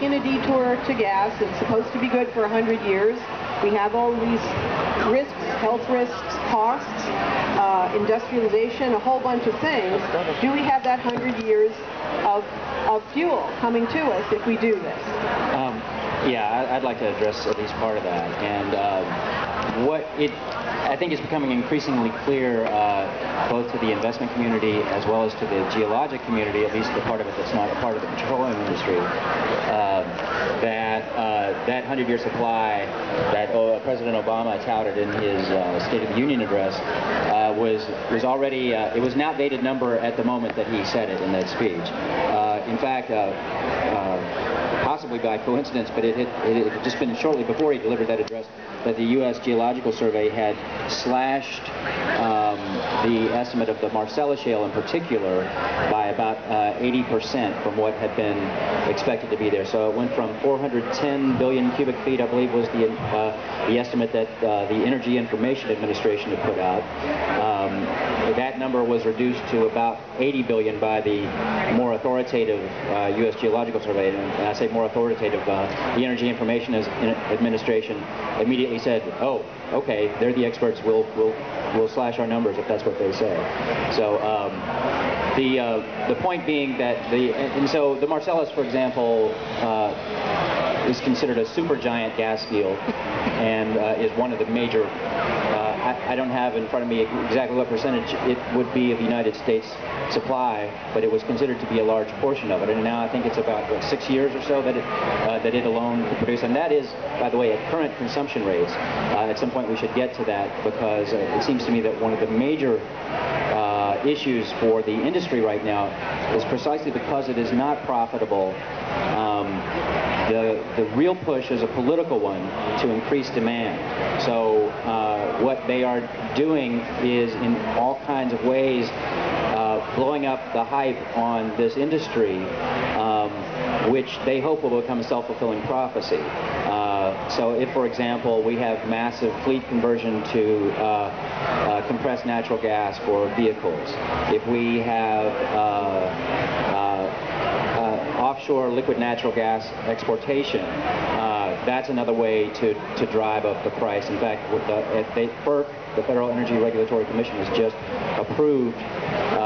In a detour to gas, it's supposed to be good for 100 years. We have all these risks, health risks, costs, industrialization, a whole bunch of things. Do we have that 100 years of fuel coming to us if we do this? Yeah, I'd like to address at least part of that. And I think it's becoming increasingly clear, both to the investment community as well as to the geologic community, at least the part of it that's not a part of the petroleum industry, that 100-year supply that President Obama touted in his State of the Union address was already, it was an outdated number at the moment that he said it in that speech. In fact, possibly by coincidence, but it had just been shortly before he delivered that address that the U.S. Geological Survey had slashed the estimate of the Marcellus Shale in particular by about 80% from what had been expected to be there. So it went from 410 billion cubic feet, I believe, was the estimate that the Energy Information Administration had put out. That number was reduced to about 80 billion by the more authoritative U.S. Geological Survey. And I say more authoritative, the Energy Information Administration immediately said, "Oh, okay, they're the experts. We'll slash our numbers if that's what they say." So the point being that so the Marcellus, for example, is considered a supergiant gas field and is one of the major. I don't have in front of me exactly what percentage it would be of the United States supply, but it was considered to be a large portion of it. And now I think it's about 6 years or so that it alone could produce. And that is, by the way, at current consumption rates. At some point we should get to that, because it seems to me that one of the major issues for the industry right now is precisely because it is not profitable. The real push is a political one to increase demand. So what they are doing is, in all kinds of ways, blowing up the hype on this industry, which they hope will become a self-fulfilling prophecy. So if, for example, we have massive fleet conversion to compressed natural gas for vehicles, if we have offshore liquid natural gas exportation, that's another way to drive up the price. In fact, FERC, the Federal Energy Regulatory Commission, has just approved,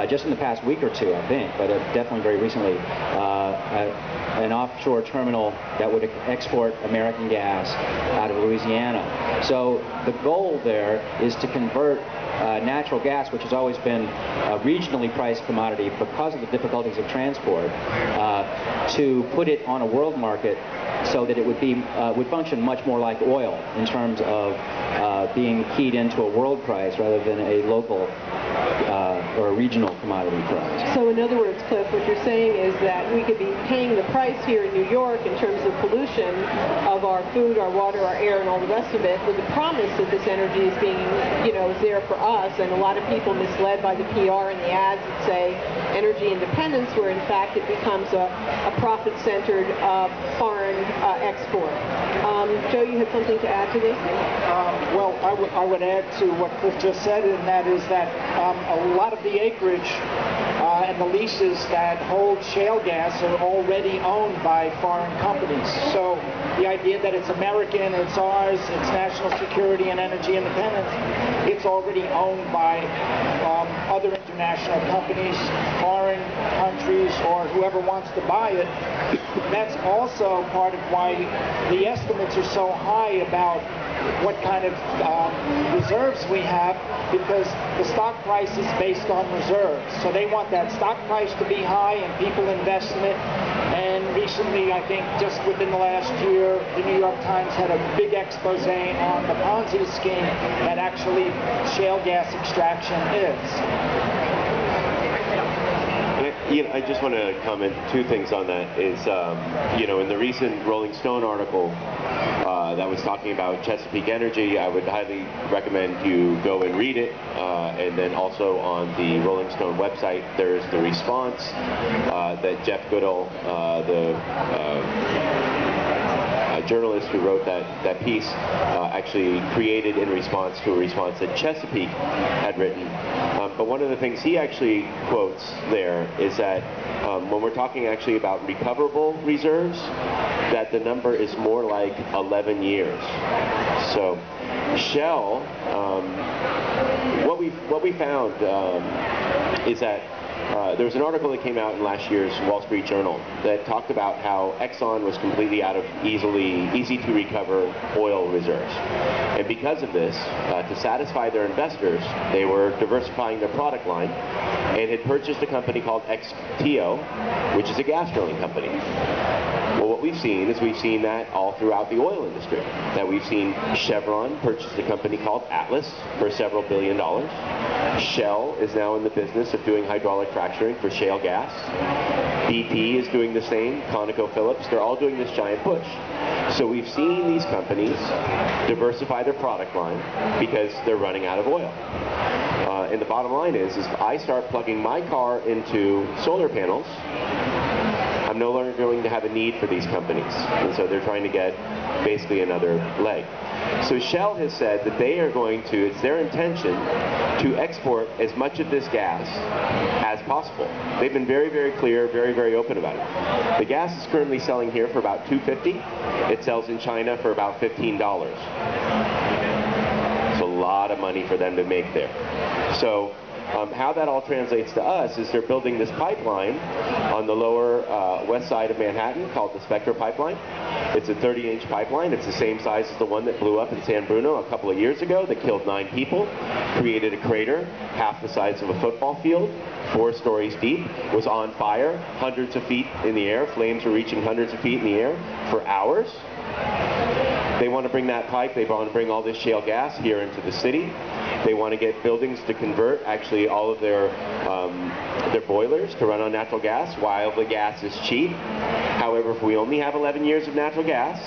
just in the past week or two, I think, but definitely very recently, an offshore terminal that would export American gas out of Louisiana. So the goal there is to convert natural gas, which has always been a regionally priced commodity because of the difficulties of transport, to put it on a world market so that it would function much more like oil in terms of being keyed into a world price rather than a local or a regional commodity price. So in other words, Cliff, what you're saying is that we could be paying the price here in New York in terms of pollution of our food, our water, our air, and all the rest of it, with the promise that this energy is being, is there for us, and a lot of people misled by the PR and the ads that say energy independence, where in fact it becomes a profit-centered foreign export. Joe, you had something to add to this? Well, I would add to what Cliff just said, and that is that a lot of the acreage and the leases that hold shale gas are already owned by foreign companies. So the idea that it's American, it's ours, it's national security and energy independence, it's already owned by other international companies, foreign countries, or whoever wants to buy it. That's also part of why the estimates are so high about what kind of reserves we have, because the stock price is based on reserves. So they want that stock price to be high and people invest in it. And recently, I think just within the last year, the New York Times had a big expose on the Ponzi scheme that actually shale gas extraction is. I just want to comment two things on that. Is in the recent Rolling Stone article that was talking about Chesapeake Energy, I would highly recommend you go and read it. And then also on the Rolling Stone website, there's the response that Jeff Goodall, the journalist who wrote that piece actually created in response to a response that Chesapeake had written. But one of the things he actually quotes there is that when we're talking actually about recoverable reserves, that the number is more like 11 years. So Shell, what we found is that there was an article that came out in last year's Wall Street Journal that talked about how Exxon was completely out of easy to recover oil reserves. And because of this, to satisfy their investors, they were diversifying their product line and had purchased a company called XTO, which is a gas drilling company. Well, what we've seen is we've seen that all throughout the oil industry. That we've seen Chevron purchase a company called Atlas for several $1 billion. Shell is now in the business of doing hydraulic fracturing for shale gas. BP is doing the same, ConocoPhillips. They're all doing this giant push. So we've seen these companies diversify their product line because they're running out of oil. And the bottom line is if I start plugging my car into solar panels, I'm no longer going to have a need for these companies. And so they're trying to get basically another leg. So Shell has said that they are going to, it's their intention to export as much of this gas as possible. They've been very, very clear, very, very open about it. The gas is currently selling here for about $2.50. It sells in China for about $15. It's a lot of money for them to make there. So how that all translates to us is they're building this pipeline on the lower west side of Manhattan called the Spectra Pipeline. It's a 30-inch pipeline. It's the same size as the one that blew up in San Bruno a couple of years ago that killed 9 people, created a crater half the size of a football field, 4 stories deep, was on fire, hundreds of feet in the air. Flames were reaching hundreds of feet in the air for hours. They want to bring that pipe, they want to bring all this shale gas here into the city. They want to get buildings to convert actually all of their boilers to run on natural gas while the gas is cheap. However, if we only have 11 years of natural gas,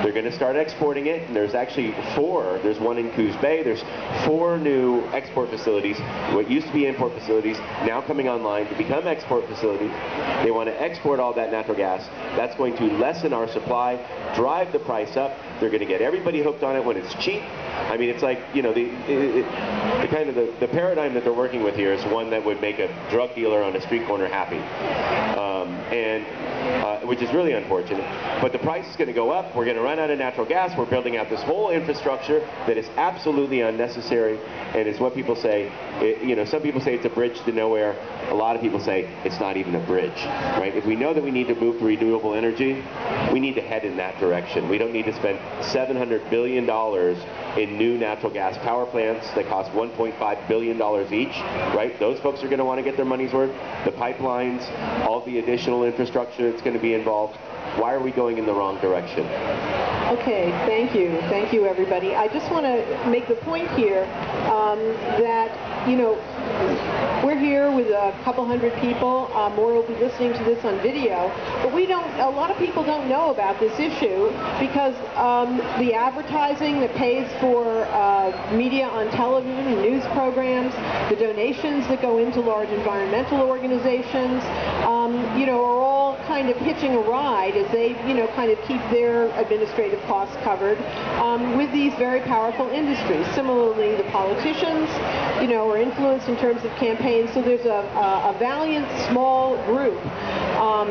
they're going to start exporting it. And there's actually 4. There's one in Coos Bay. There's 4 new export facilities. What used to be import facilities now coming online to become export facilities. They want to export all that natural gas. That's going to lessen our supply, drive the price up. They're going to get everybody hooked on it when it's cheap. I mean, it's like, you know, the kind of the paradigm that they're working with here is one that would make a drug dealer on a street corner happy, which is really unfortunate. But the price is going to go up. We're going to run out of natural gas. We're building out this whole infrastructure that is absolutely unnecessary, and is what people say. You know, some people say it's a bridge to nowhere. A lot of people say it's not even a bridge, right? If we know that we need to move to renewable energy, we need to head in that direction. We don't need to spend $700 billion in new natural gas power plants that cost $1.5 billion each, right? Those folks are going to want to get their money's worth. The pipelines, all the additional infrastructure that's going to be involved. Why are we going in the wrong direction? Okay, thank you. Thank you, everybody. I just want to make the point here that, you know, we're here with a couple hundred people. More will be listening to this on video. But a lot of people don't know about this issue because the advertising that pays for media on television and news programs, the donations that go into large environmental organizations, you know, are all kind of hitching a ride as they, you know, kind of keep their administrative costs covered with these very powerful industries. Similarly, the politicians, you know, are influenced in terms of campaigns. So there's a valiant small group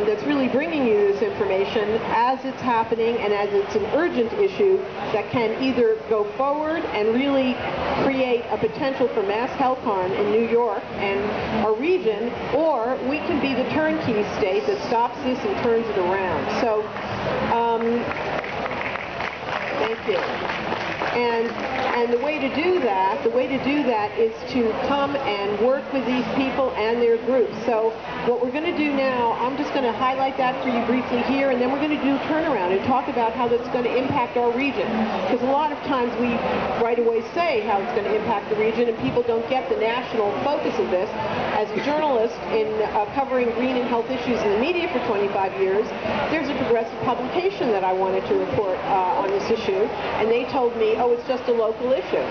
that's really bringing you this information as it's happening and as it's an urgent issue that can either go forward and really create a potential for mass health harm in New York and our region, or we can be the turnkey state that stops this and turns it around. So, thank you. And the way to do that is to come and work with these people and their groups. So what we're going to do now, I'm just going to highlight that for you briefly here, and then we're going to do a turnaround and talk about how that's going to impact our region. Because a lot of times we right away say how it's going to impact the region, and people don't get the national focus of this. As a journalist in covering green and health issues in the media for 25 years, there's a progressive publication that I wanted to report on this issue, and they told me, oh, it's just a local issue.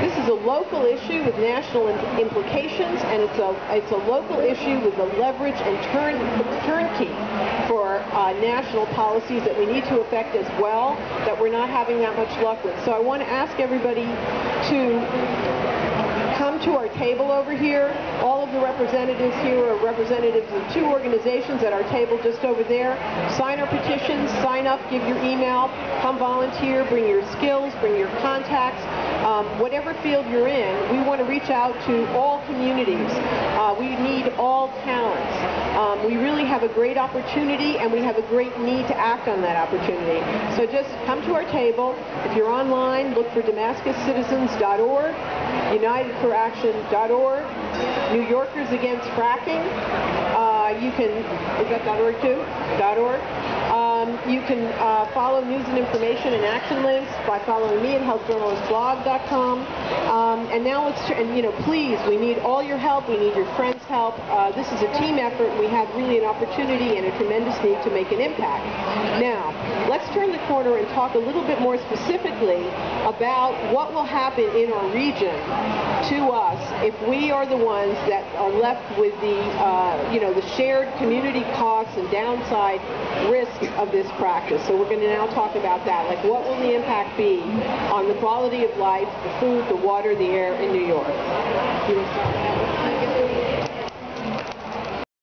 This is a local issue with national implications, and it's a local issue with the leverage and turnkey for national policies that we need to affect as well, that we're not having that much luck with. So I want to ask everybody to come to our table over here. All of the representatives here are representatives of 2 organizations at our table just over there. Sign our petitions, sign up, give your email, come volunteer, bring your skills, bring your contacts. Whatever field you're in, we want to reach out to all communities. We need all talents. We really have a great opportunity, and we have a great need to act on that opportunity. So just come to our table. If you're online, look for DamascusCitizens.org, UnitedForAction.org, New Yorkers Against Fracking. You can, is that .org too? .org. You can follow news and information and action links by following me at healthjournalistblog.com. And now let's, please, we need all your help. We need your friends' help. This is a team effort. We have really an opportunity and a tremendous need to make an impact. Now, let's turn the corner and talk a little bit more specifically about what will happen in our region to us if we are the ones that are left with the, the shared community costs and downside risks of this practice. So we're going to now talk about that. Like, what will the impact be on the quality of life, the food, the water, the air in New York?